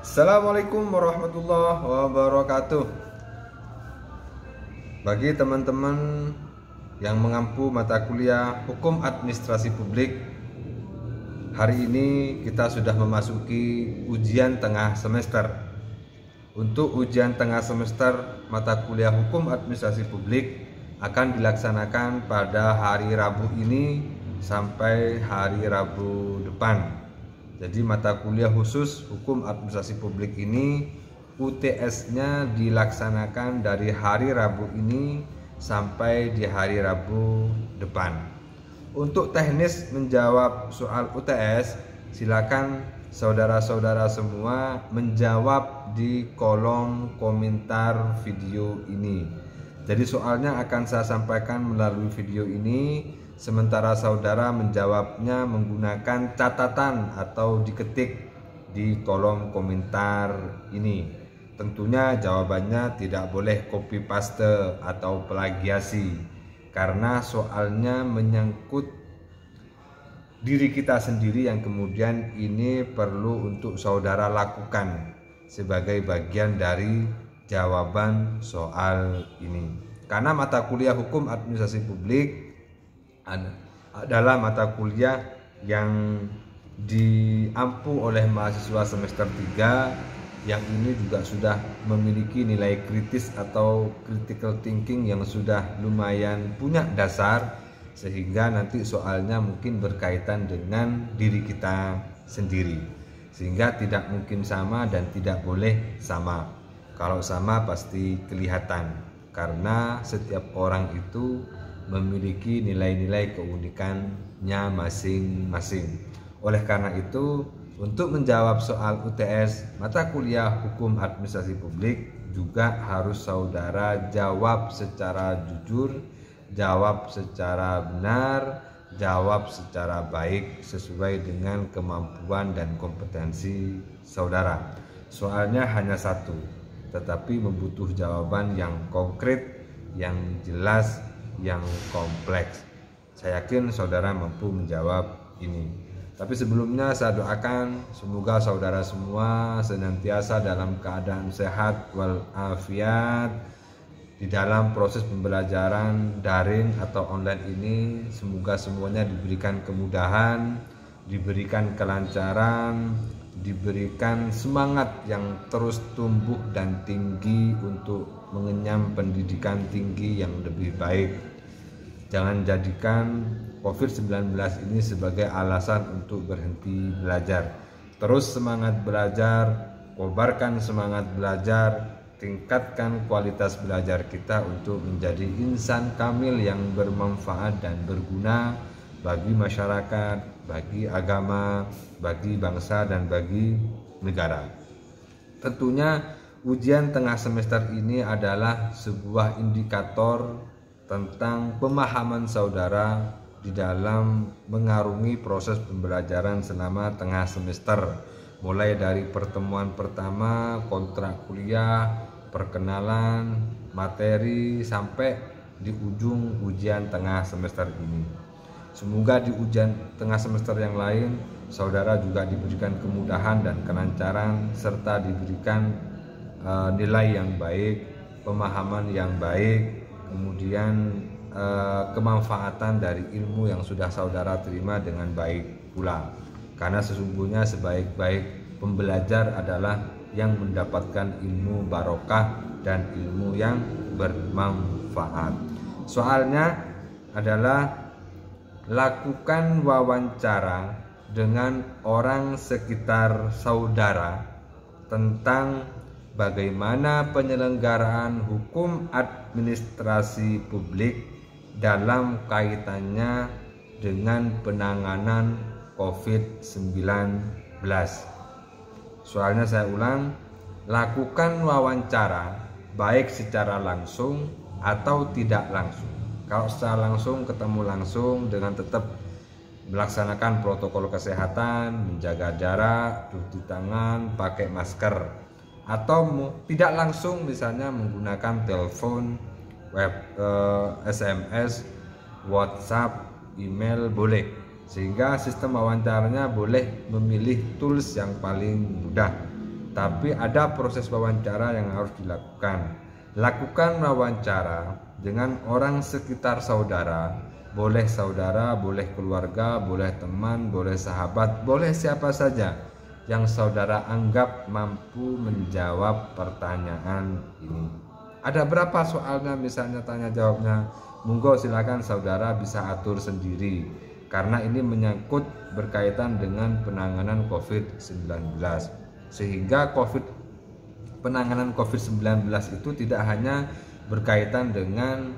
Assalamualaikum warahmatullahi wabarakatuh. Bagi teman-teman yang mengampu mata kuliah Hukum Administrasi Publik, hari ini kita sudah memasuki ujian tengah semester. Untuk ujian tengah semester mata kuliah Hukum Administrasi Publik akan dilaksanakan pada hari Rabu ini sampai hari Rabu depan. Jadi mata kuliah khusus Hukum Administrasi Publik ini UTS-nya dilaksanakan dari hari Rabu ini sampai di hari Rabu depan. Untuk teknis menjawab soal UTS, silakan saudara-saudara semua menjawab di kolom komentar video ini. Jadi soalnya akan saya sampaikan melalui video ini, sementara saudara menjawabnya menggunakan catatan atau diketik di kolom komentar ini. Tentunya jawabannya tidak boleh copy paste atau plagiasi, karena soalnya menyangkut diri kita sendiri yang kemudian ini perlu untuk saudara lakukan sebagai bagian dari jawaban soal ini. Karena mata kuliah Hukum Administrasi Publik adalah mata kuliah yang diampu oleh mahasiswa semester 3 yang ini juga sudah memiliki nilai kritis atau critical thinking yang sudah lumayan punya dasar, sehingga nanti soalnya mungkin berkaitan dengan diri kita sendiri, sehingga tidak mungkin sama dan tidak boleh sama. Kalau sama pasti kelihatan, karena setiap orang itu memiliki nilai-nilai keunikannya masing-masing. Oleh karena itu, untuk menjawab soal UTS mata kuliah Hukum Administrasi Publik juga harus saudara jawab secara jujur, jawab secara benar, jawab secara baik sesuai dengan kemampuan dan kompetensi saudara. Soalnya hanya satu, tetapi membutuh jawaban yang konkret, yang jelas, yang kompleks. Saya yakin saudara mampu menjawab ini. Tapi sebelumnya saya doakan semoga saudara semua senantiasa dalam keadaan sehat walafiat di dalam proses pembelajaran daring atau online ini. Semoga semuanya diberikan kemudahan, diberikan kelancaran, diberikan semangat yang terus tumbuh dan tinggi untuk mengenyam pendidikan tinggi yang lebih baik. Jangan jadikan COVID-19 ini sebagai alasan untuk berhenti belajar. Terus semangat belajar, kobarkan semangat belajar, tingkatkan kualitas belajar kita untuk menjadi insan kamil yang bermanfaat dan berguna bagi masyarakat, bagi agama, bagi bangsa, dan bagi negara. Tentunya ujian tengah semester ini adalah sebuah indikator tentang pemahaman saudara di dalam mengarungi proses pembelajaran selama tengah semester, mulai dari pertemuan pertama, kontrak kuliah, perkenalan, materi, sampai di ujung ujian tengah semester ini. Semoga di ujian tengah semester yang lain saudara juga diberikan kemudahan dan kelancaran, serta diberikan nilai yang baik, pemahaman yang baik, kemudian kemanfaatan dari ilmu yang sudah saudara terima dengan baik pula. Karena sesungguhnya sebaik-baik pembelajar adalah yang mendapatkan ilmu barokah dan ilmu yang bermanfaat. Soalnya adalah lakukan wawancara dengan orang sekitar saudara tentang bagaimana penyelenggaraan hukum administrasi publik dalam kaitannya dengan penanganan COVID-19. Soalnya saya ulang, lakukan wawancara baik secara langsung atau tidak langsung. Kalau secara langsung, ketemu langsung dengan tetap melaksanakan protokol kesehatan, menjaga jarak, cuci tangan, pakai masker. Atau tidak langsung, misalnya menggunakan telepon, SMS, WhatsApp, email boleh. Sehingga sistem wawancaranya boleh memilih tools yang paling mudah. tapi ada proses wawancara yang harus dilakukan. Lakukan wawancara dengan orang sekitar saudara, boleh saudara, boleh keluarga, boleh teman, boleh sahabat, boleh siapa saja yang saudara anggap mampu menjawab pertanyaan ini. Ada berapa soalnya, misalnya tanya jawabnya, monggo silakan saudara bisa atur sendiri, karena ini menyangkut berkaitan dengan penanganan COVID-19, sehingga penanganan COVID-19 itu tidak hanya berkaitan dengan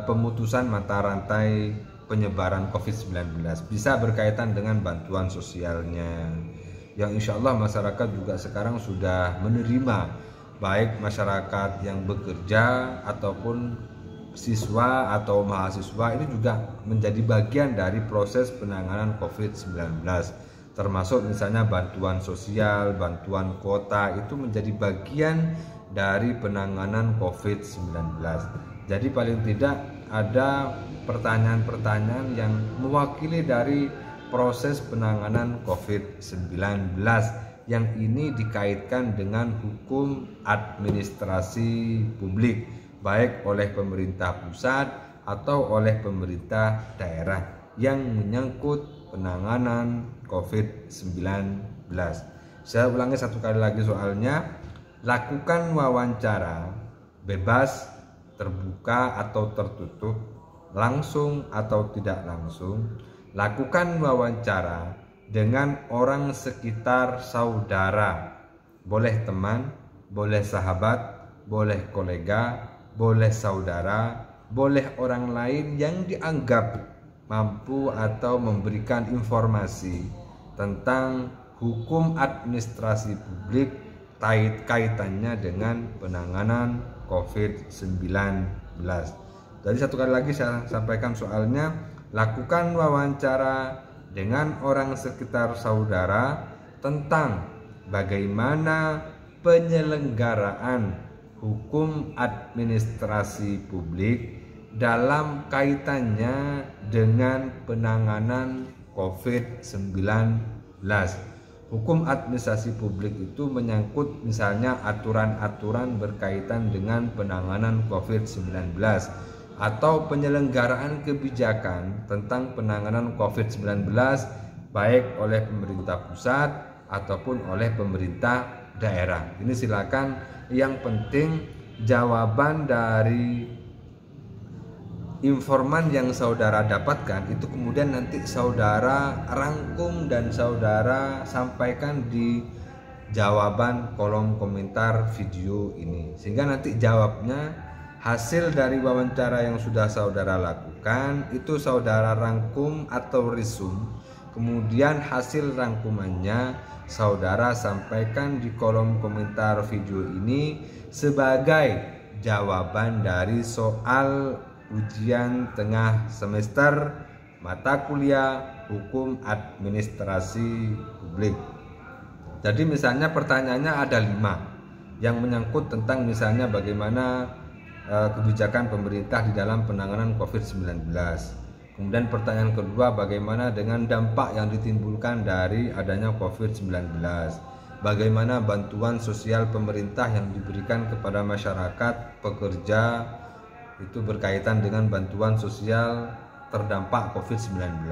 pemutusan mata rantai penyebaran COVID-19, bisa berkaitan dengan bantuan sosialnya, yang insya Allah masyarakat juga sekarang sudah menerima, baik masyarakat yang bekerja ataupun siswa atau mahasiswa, ini juga menjadi bagian dari proses penanganan COVID-19, termasuk misalnya bantuan sosial, bantuan kuota, itu menjadi bagian dari penanganan COVID-19. Jadi paling tidak ada pertanyaan-pertanyaan yang mewakili dari proses penanganan COVID-19 yang ini dikaitkan dengan hukum administrasi publik, baik oleh pemerintah pusat atau oleh pemerintah daerah yang menyangkut penanganan COVID-19. Saya ulangi satu kali lagi soalnya. Lakukan wawancara bebas, terbuka atau tertutup, langsung atau tidak langsung. Lakukan wawancara dengan orang sekitar saudara, boleh teman, boleh sahabat, boleh kolega, boleh saudara, boleh orang lain yang dianggap mampu atau memberikan informasi tentang hukum administrasi publik kaitannya dengan penanganan COVID-19. Jadi satu kali lagi saya sampaikan soalnya, lakukan wawancara dengan orang sekitar saudara tentang bagaimana penyelenggaraan hukum administrasi publik dalam kaitannya dengan penanganan COVID-19. Hukum administrasi publik itu menyangkut misalnya aturan-aturan berkaitan dengan penanganan COVID-19 atau penyelenggaraan kebijakan tentang penanganan COVID-19 baik oleh pemerintah pusat ataupun oleh pemerintah daerah. Ini silakan, yang penting jawaban dari informan yang saudara dapatkan itu kemudian nanti saudara rangkum dan saudara sampaikan di jawaban kolom komentar video ini, sehingga nanti jawabnya hasil dari wawancara yang sudah saudara lakukan itu saudara rangkum atau resume, kemudian hasil rangkumannya saudara sampaikan di kolom komentar video ini sebagai jawaban dari soal ujian tengah semester mata kuliah hukum administrasi publik. Jadi misalnya pertanyaannya ada 5 yang menyangkut tentang misalnya bagaimana kebijakan pemerintah di dalam penanganan COVID-19. Kemudian pertanyaan kedua, bagaimana dengan dampak yang ditimbulkan dari adanya COVID-19, bagaimana bantuan sosial pemerintah yang diberikan kepada masyarakat pekerja itu berkaitan dengan bantuan sosial terdampak COVID-19.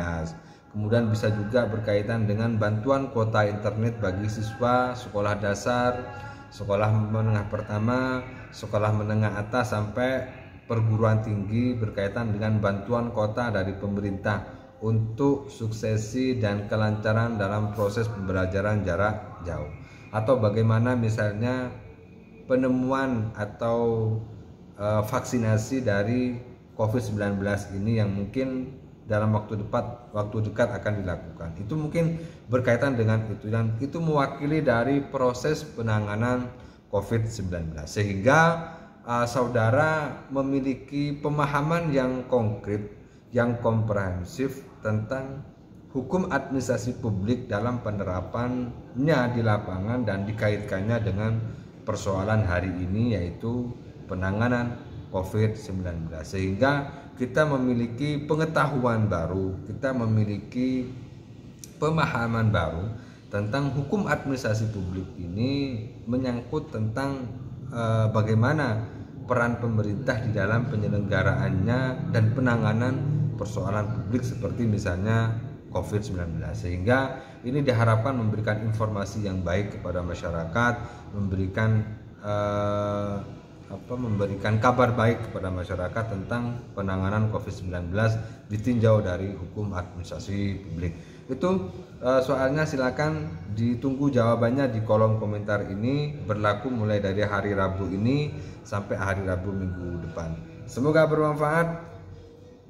Kemudian bisa juga berkaitan dengan bantuan kuota internet bagi siswa sekolah dasar, sekolah menengah pertama, sekolah menengah atas sampai perguruan tinggi, berkaitan dengan bantuan kuota dari pemerintah untuk suksesi dan kelancaran dalam proses pembelajaran jarak jauh. Atau bagaimana misalnya penemuan atau vaksinasi dari COVID-19 ini yang mungkin dalam waktu dekat akan dilakukan. Itu mungkin berkaitan dengan itu, dan itu mewakili dari proses penanganan COVID-19, sehingga saudara memiliki pemahaman yang konkret, yang komprehensif tentang hukum administrasi publik dalam penerapannya di lapangan dan dikaitkannya dengan persoalan hari ini, yaitu penanganan COVID-19, sehingga kita memiliki pengetahuan baru, kita memiliki pemahaman baru tentang hukum administrasi publik ini menyangkut tentang bagaimana peran pemerintah di dalam penyelenggaraannya dan penanganan persoalan publik seperti misalnya COVID-19, sehingga ini diharapkan memberikan informasi yang baik kepada masyarakat, memberikan kabar baik kepada masyarakat tentang penanganan COVID-19 ditinjau dari hukum administrasi publik. Itu soalnya silakan ditunggu jawabannya di kolom komentar ini, berlaku mulai dari hari Rabu ini sampai hari Rabu minggu depan. Semoga bermanfaat,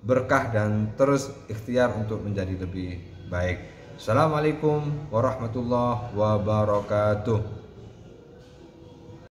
berkah, dan terus ikhtiar untuk menjadi lebih baik. Assalamualaikum warahmatullahi wabarakatuh.